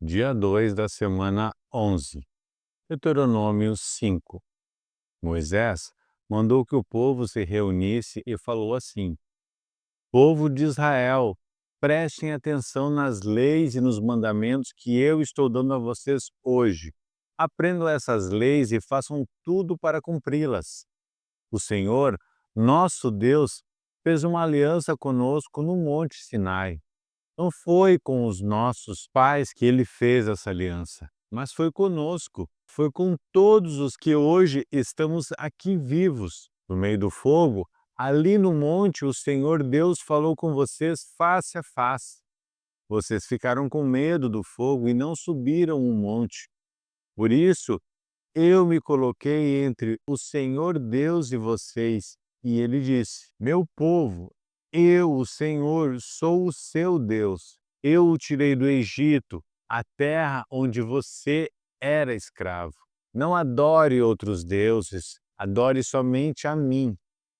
Dia 2 da semana 11. Deuteronômio 5. Moisés mandou que o povo se reunisse e falou assim: Povo de Israel, prestem atenção nas leis e nos mandamentos que eu estou dando a vocês hoje. Aprendam essas leis e façam tudo para cumpri-las. O Senhor, nosso Deus, fez uma aliança conosco no Monte Sinai. Não foi com os nossos pais que ele fez essa aliança, mas foi conosco, foi com todos os que hoje estamos aqui vivos. No meio do fogo, ali no monte, o Senhor Deus falou com vocês face a face. Vocês ficaram com medo do fogo e não subiram o monte. Por isso, eu me coloquei entre o Senhor Deus e vocês, e ele disse: Meu povo, eu, o Senhor, sou o seu Deus. Eu o tirei do Egito, a terra onde você era escravo. Não adore outros deuses, adore somente a mim.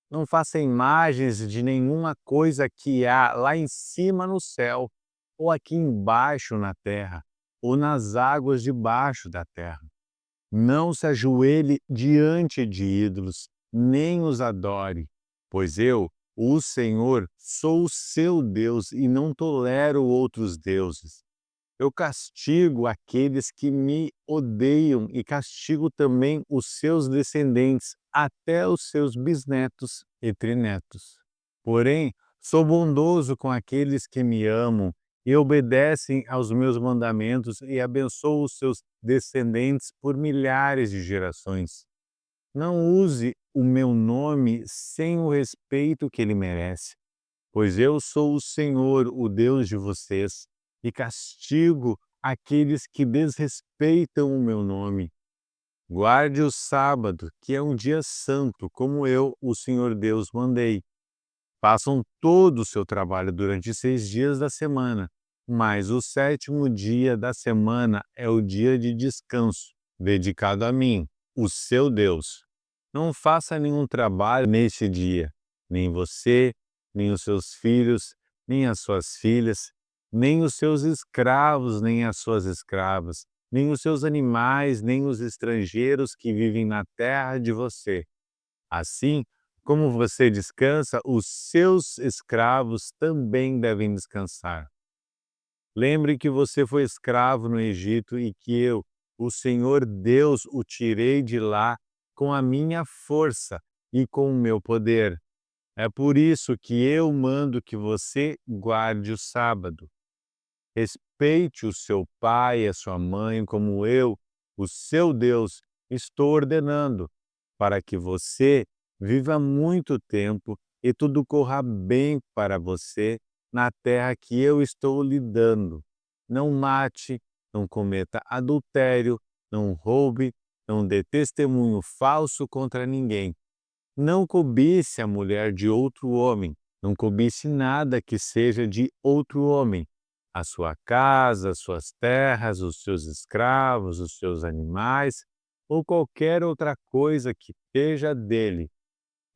Não faça imagens de nenhuma coisa que há lá em cima no céu, ou aqui embaixo na terra, ou nas águas debaixo da terra. Não se ajoelhe diante de ídolos, nem os adore, pois eu, o Senhor, sou o seu Deus e não tolero outros deuses. Eu castigo aqueles que me odeiam e castigo também os seus descendentes, até os seus bisnetos e trinetos. Porém, sou bondoso com aqueles que me amam e obedecem aos meus mandamentos e abençoo os seus descendentes por milhares de gerações. Não use o meu nome sem o respeito que ele merece, pois eu sou o Senhor, o Deus de vocês, e castigo aqueles que desrespeitam o meu nome. Guarde o sábado, que é um dia santo, como eu, o Senhor Deus, mandei. Façam todo o seu trabalho durante 6 dias da semana, mas o sétimo dia da semana é o dia de descanso, dedicado a mim, o seu Deus. Não faça nenhum trabalho neste dia, nem você, nem os seus filhos, nem as suas filhas, nem os seus escravos, nem as suas escravas, nem os seus animais, nem os estrangeiros que vivem na terra de você. Assim, como você descansa, os seus escravos também devem descansar. Lembre que você foi escravo no Egito e que eu, o Senhor Deus, o tirei de lá com a minha força e com o meu poder. É por isso que eu mando que você guarde o sábado. Respeite o seu pai e a sua mãe como eu, o seu Deus, estou ordenando, para que você viva muito tempo e tudo corra bem para você na terra que eu estou lhe dando. Não mate, não cometa adultério, não roube, não dê testemunho falso contra ninguém. Não cobice a mulher de outro homem, não cobice nada que seja de outro homem. A sua casa, as suas terras, os seus escravos, os seus animais, ou qualquer outra coisa que seja dele.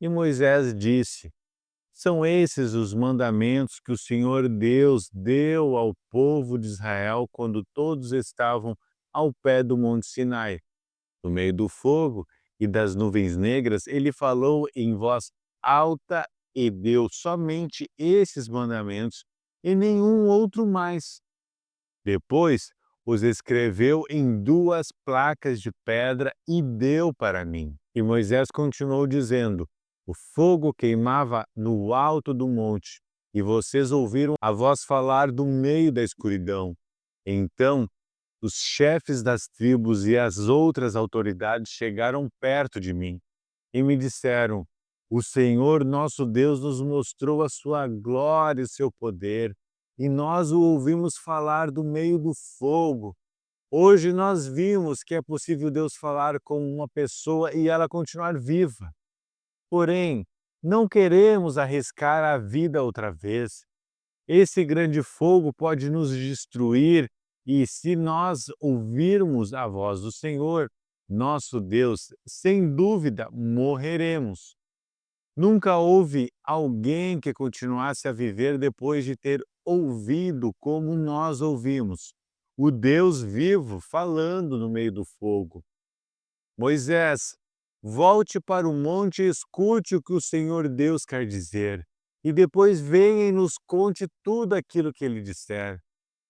E Moisés disse: São esses os mandamentos que o Senhor Deus deu ao povo de Israel quando todos estavam ao pé do Monte Sinai. No meio do fogo e das nuvens negras, ele falou em voz alta e deu somente esses mandamentos e nenhum outro mais. Depois os escreveu em 2 placas de pedra e deu para mim. E Moisés continuou dizendo: O fogo queimava no alto do monte, e vocês ouviram a voz falar do meio da escuridão. Então os chefes das tribos e as outras autoridades chegaram perto de mim e me disseram: O Senhor nosso Deus nos mostrou a sua glória e seu poder, e nós o ouvimos falar do meio do fogo. Hoje nós vimos que é possível Deus falar com uma pessoa e ela continuar viva. Porém, não queremos arriscar a vida outra vez. Esse grande fogo pode nos destruir e, se nós ouvirmos a voz do Senhor, nosso Deus, sem dúvida morreremos. Nunca houve alguém que continuasse a viver depois de ter ouvido como nós ouvimos. o Deus vivo falando no meio do fogo. Moisés, volte para o monte e escute o que o Senhor Deus quer dizer, e depois venha e nos conte tudo aquilo que ele disser.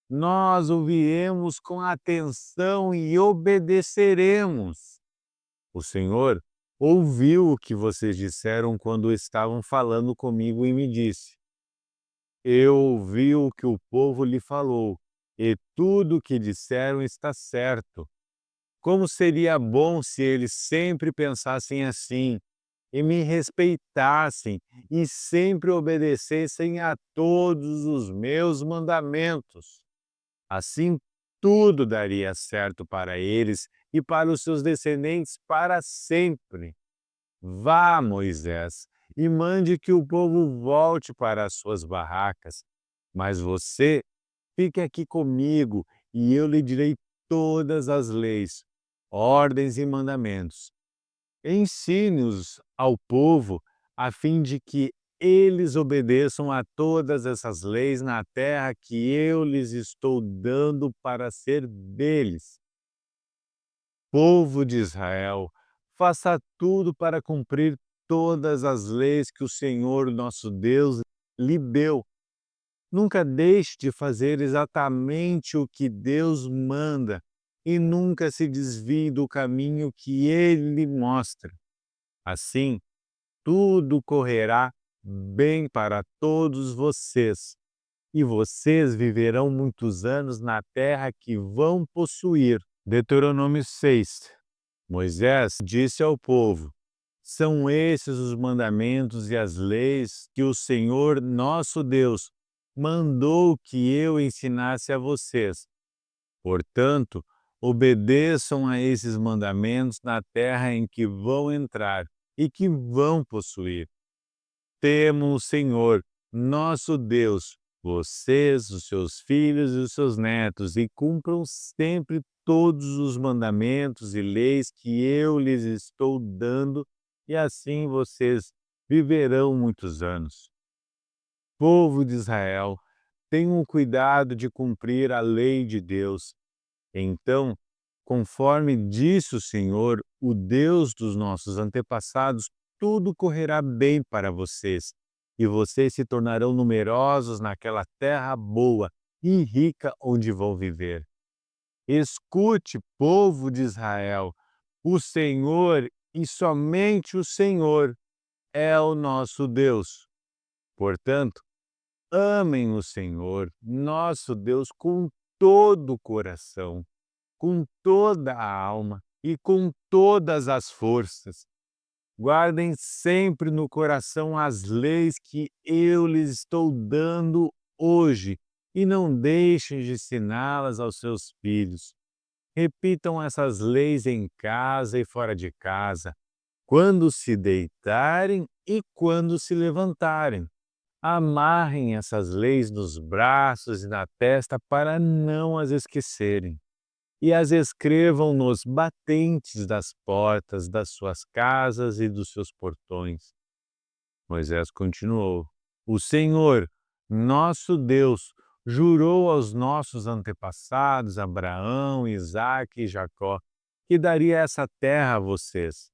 Nós ouviremos com atenção e obedeceremos. O Senhor ouviu o que vocês disseram quando estavam falando comigo e me disse: Eu ouvi o que o povo lhe falou, e tudo o que disseram está certo. Como seria bom se eles sempre pensassem assim e me respeitassem e sempre obedecessem a todos os meus mandamentos. Assim, tudo daria certo para eles e para os seus descendentes para sempre. Vá, Moisés, e mande que o povo volte para as suas barracas. Mas você fique aqui comigo e eu lhe direi todas as leis, ordens e mandamentos. Ensine-os ao povo a fim de que eles obedeçam a todas essas leis na terra que eu lhes estou dando para ser deles. Povo de Israel, faça tudo para cumprir todas as leis que o Senhor nosso Deus lhe deu. Nunca deixe de fazer exatamente o que Deus manda e nunca se desvie do caminho que Ele lhe mostra. Assim, tudo correrá bem para todos vocês, e vocês viverão muitos anos na terra que vão possuir. Deuteronômio 6. Moisés disse ao povo: São esses os mandamentos e as leis que o Senhor nosso Deus mandou que eu ensinasse a vocês. Portanto, obedeçam a esses mandamentos na terra em que vão entrar e que vão possuir. Temam o Senhor, nosso Deus, vocês, os seus filhos e os seus netos, e cumpram sempre todos os mandamentos e leis que eu lhes estou dando, e assim vocês viverão muitos anos. Povo de Israel, tenham cuidado de cumprir a lei de Deus. Então, conforme disse o Senhor, o Deus dos nossos antepassados, tudo correrá bem para vocês, e vocês se tornarão numerosos naquela terra boa e rica onde vão viver. Escute, povo de Israel, o Senhor e somente o Senhor é o nosso Deus. Portanto, amem o Senhor, nosso Deus, com todo o coração, com toda a alma e com todas as forças. Guardem sempre no coração as leis que eu lhes estou dando hoje e não deixem de ensiná-las aos seus filhos. Repitam essas leis em casa e fora de casa, quando se deitarem e quando se levantarem. Amarrem essas leis nos braços e na testa para não as esquecerem e as escrevam nos batentes das portas das suas casas e dos seus portões. Moisés continuou: O Senhor, nosso Deus, jurou aos nossos antepassados, Abraão, Isaque e Jacó, que daria essa terra a vocês.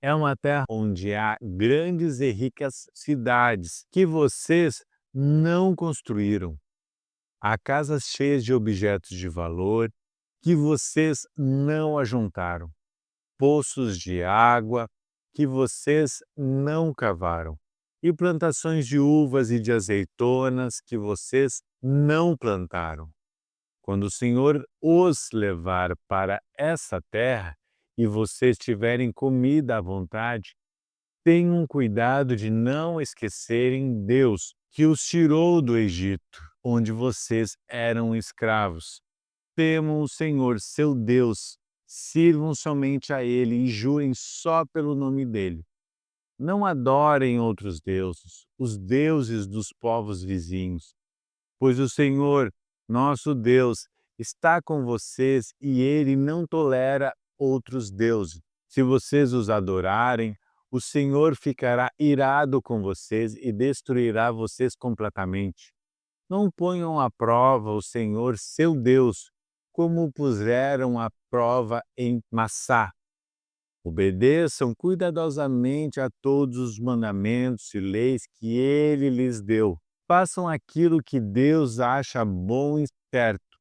É uma terra onde há grandes e ricas cidades que vocês não construíram. Há casas cheias de objetos de valor que vocês não ajuntaram, poços de água que vocês não cavaram, e plantações de uvas e de azeitonas que vocês não plantaram. Quando o Senhor os levar para essa terra e vocês tiverem comida à vontade, tenham cuidado de não esquecerem Deus, que os tirou do Egito, onde vocês eram escravos. Temam o Senhor, seu Deus, sirvam somente a Ele e jurem só pelo nome dEle. Não adorem outros deuses, os deuses dos povos vizinhos, pois o Senhor, nosso Deus, está com vocês e Ele não tolera outros deuses. Se vocês os adorarem, o Senhor ficará irado com vocês e destruirá vocês completamente. Não ponham à prova o Senhor, seu Deus, como o puseram à prova em Massá. Obedeçam cuidadosamente a todos os mandamentos e leis que ele lhes deu. Façam aquilo que Deus acha bom e certo,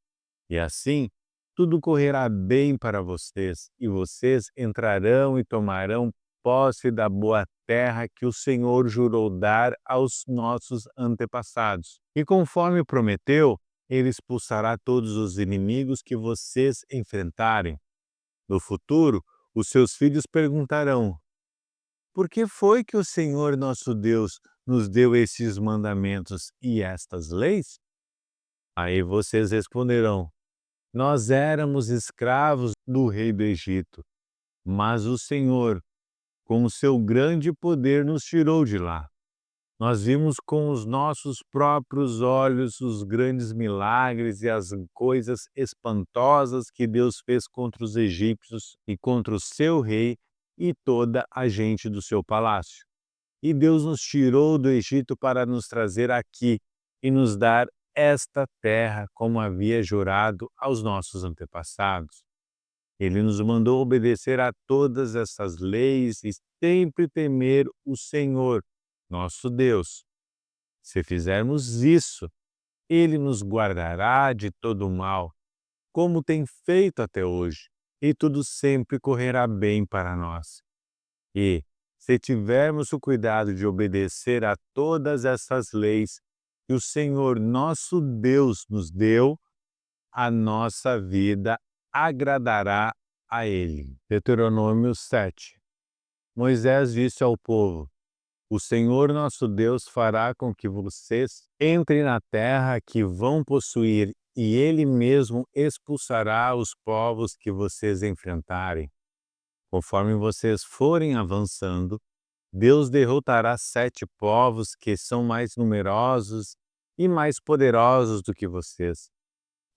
e assim tudo correrá bem para vocês, e vocês entrarão e tomarão posse da boa terra que o Senhor jurou dar aos nossos antepassados. E conforme prometeu, ele expulsará todos os inimigos que vocês enfrentarem. No futuro, os seus filhos perguntarão: por que foi que o Senhor nosso Deus nos deu esses mandamentos e estas leis? Aí vocês responderão: nós éramos escravos do rei do Egito, mas o Senhor, com o seu grande poder, nos tirou de lá. Nós vimos com os nossos próprios olhos os grandes milagres e as coisas espantosas que Deus fez contra os egípcios e contra o seu rei e toda a gente do seu palácio. E Deus nos tirou do Egito para nos trazer aqui e nos dar esta terra, como havia jurado aos nossos antepassados. Ele nos mandou obedecer a todas essas leis e sempre temer o Senhor, nosso Deus. Se fizermos isso, Ele nos guardará de todo o mal, como tem feito até hoje, e tudo sempre correrá bem para nós. E, se tivermos o cuidado de obedecer a todas essas leis que o Senhor nosso Deus nos deu, a nossa vida agradará a Ele. Deuteronômio 7. Moisés disse ao povo: o Senhor nosso Deus fará com que vocês entrem na terra que vão possuir, e Ele mesmo expulsará os povos que vocês enfrentarem. Conforme vocês forem avançando, Deus derrotará 7 povos que são mais numerosos e mais poderosos do que vocês.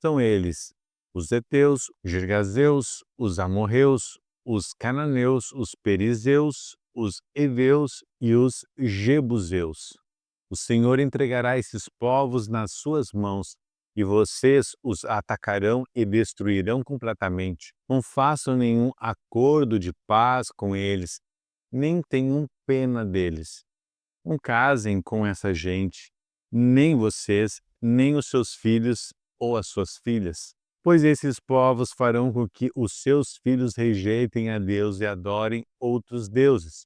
São eles: os heteus, os girgazeus, os amorreus, os cananeus, os perizeus, os heveus e os jebuseus. O Senhor entregará esses povos nas suas mãos, e vocês os atacarão e destruirão completamente. Não façam nenhum acordo de paz com eles, nem tenham pena deles. Não casem com essa gente, nem vocês, nem os seus filhos ou as suas filhas, pois esses povos farão com que os seus filhos rejeitem a Deus e adorem outros deuses.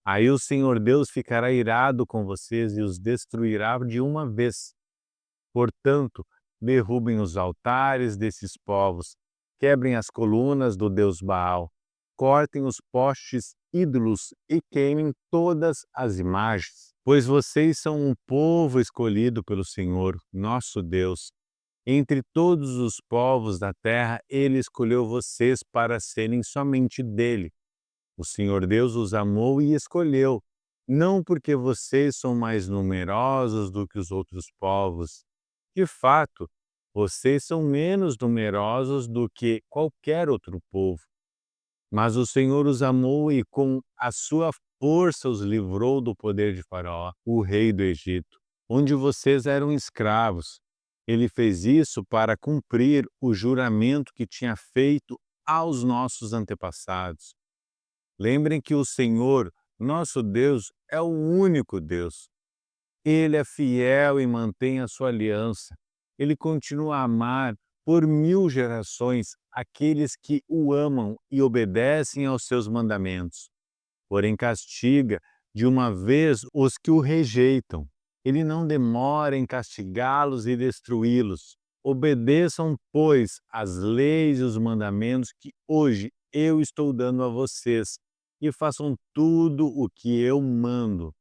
Aí o Senhor Deus ficará irado com vocês e os destruirá de uma vez. Portanto, derrubem os altares desses povos, quebrem as colunas do deus Baal, cortem os postes ídolos e queimem todas as imagens, pois vocês são um povo escolhido pelo Senhor, nosso Deus. Entre todos os povos da terra, Ele escolheu vocês para serem somente dele. O Senhor Deus os amou e escolheu, não porque vocês são mais numerosos do que os outros povos. De fato, vocês são menos numerosos do que qualquer outro povo. Mas o Senhor os amou e com a sua força os livrou do poder de Faraó, o rei do Egito, onde vocês eram escravos. Ele fez isso para cumprir o juramento que tinha feito aos nossos antepassados. Lembrem que o Senhor, nosso Deus, é o único Deus. Ele é fiel e mantém a sua aliança. Ele continua a amar por 1000 gerações aqueles que o amam e obedecem aos seus mandamentos. Porém, castiga de uma vez os que o rejeitam. Ele não demora em castigá-los e destruí-los. Obedeçam, pois, as leis e os mandamentos que hoje eu estou dando a vocês, e façam tudo o que eu mando.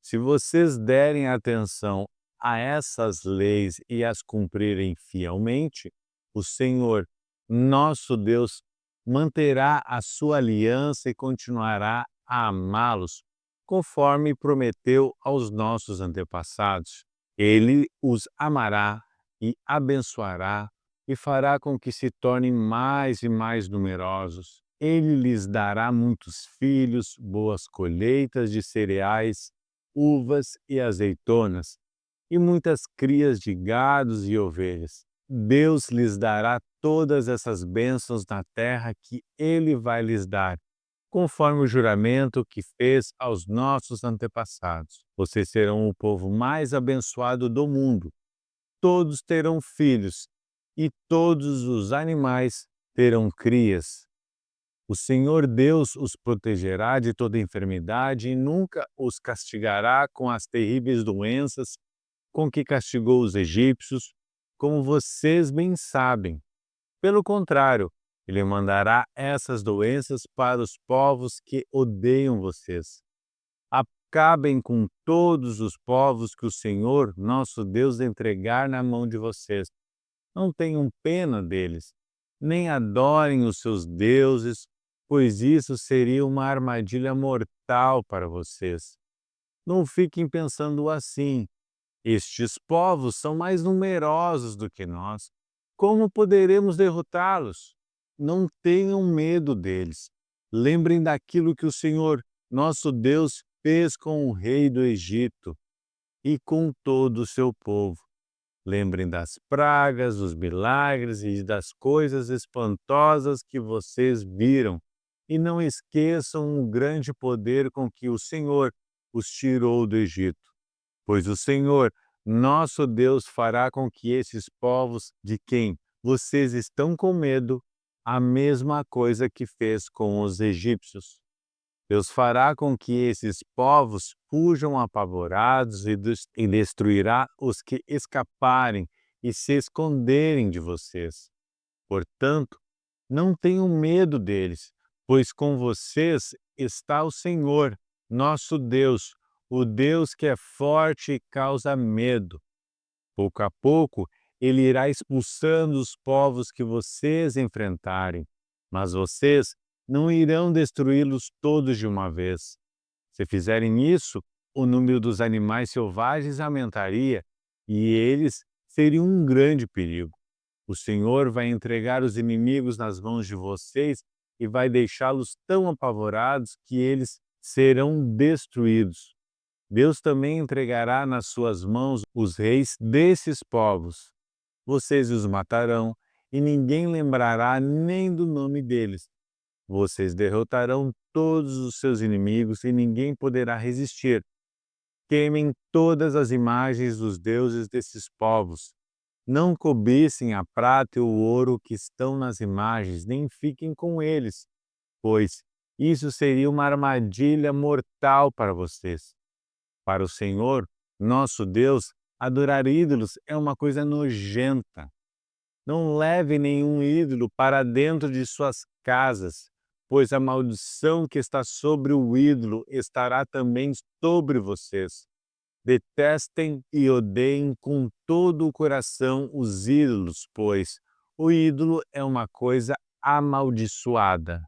Se vocês derem atenção a essas leis e as cumprirem fielmente, o Senhor, nosso Deus, manterá a sua aliança e continuará a amá-los, conforme prometeu aos nossos antepassados. Ele os amará e abençoará e fará com que se tornem mais e mais numerosos. Ele lhes dará muitos filhos, boas colheitas de cereais, uvas e azeitonas, e muitas crias de gados e ovelhas. Deus lhes dará todas essas bênçãos na terra que Ele vai lhes dar, conforme o juramento que fez aos nossos antepassados. Vocês serão o povo mais abençoado do mundo. Todos terão filhos e todos os animais terão crias. O Senhor Deus os protegerá de toda enfermidade e nunca os castigará com as terríveis doenças com que castigou os egípcios, como vocês bem sabem. Pelo contrário, Ele mandará essas doenças para os povos que odeiam vocês. Acabem com todos os povos que o Senhor, nosso Deus, entregar na mão de vocês. Não tenham pena deles, nem adorem os seus deuses, pois isso seria uma armadilha mortal para vocês. Não fiquem pensando assim: estes povos são mais numerosos do que nós. Como poderemos derrotá-los? Não tenham medo deles. Lembrem daquilo que o Senhor, nosso Deus, fez com o rei do Egito e com todo o seu povo. Lembrem das pragas, dos milagres e das coisas espantosas que vocês viram. E não esqueçam o grande poder com que o Senhor os tirou do Egito. Pois o Senhor, nosso Deus, fará com que esses povos de quem vocês estão com medo, a mesma coisa que fez com os egípcios. Deus fará com que esses povos fujam apavorados e destruirá os que escaparem e se esconderem de vocês. Portanto, não tenham medo deles, pois com vocês está o Senhor, nosso Deus, o Deus que é forte e causa medo. Pouco a pouco, Ele irá expulsando os povos que vocês enfrentarem, mas vocês não irão destruí-los todos de uma vez. Se fizerem isso, o número dos animais selvagens aumentaria e eles seriam um grande perigo. O Senhor vai entregar os inimigos nas mãos de vocês e vai deixá-los tão apavorados que eles serão destruídos. Deus também entregará nas suas mãos os reis desses povos. Vocês os matarão e ninguém lembrará nem do nome deles. Vocês derrotarão todos os seus inimigos e ninguém poderá resistir. Queimem todas as imagens dos deuses desses povos. Não cobicem a prata e o ouro que estão nas imagens, nem fiquem com eles, pois isso seria uma armadilha mortal para vocês. Para o Senhor, nosso Deus, adorar ídolos é uma coisa nojenta. Não leve nenhum ídolo para dentro de suas casas, pois a maldição que está sobre o ídolo estará também sobre vocês. Detestem e odeiem com todo o coração os ídolos, pois o ídolo é uma coisa amaldiçoada.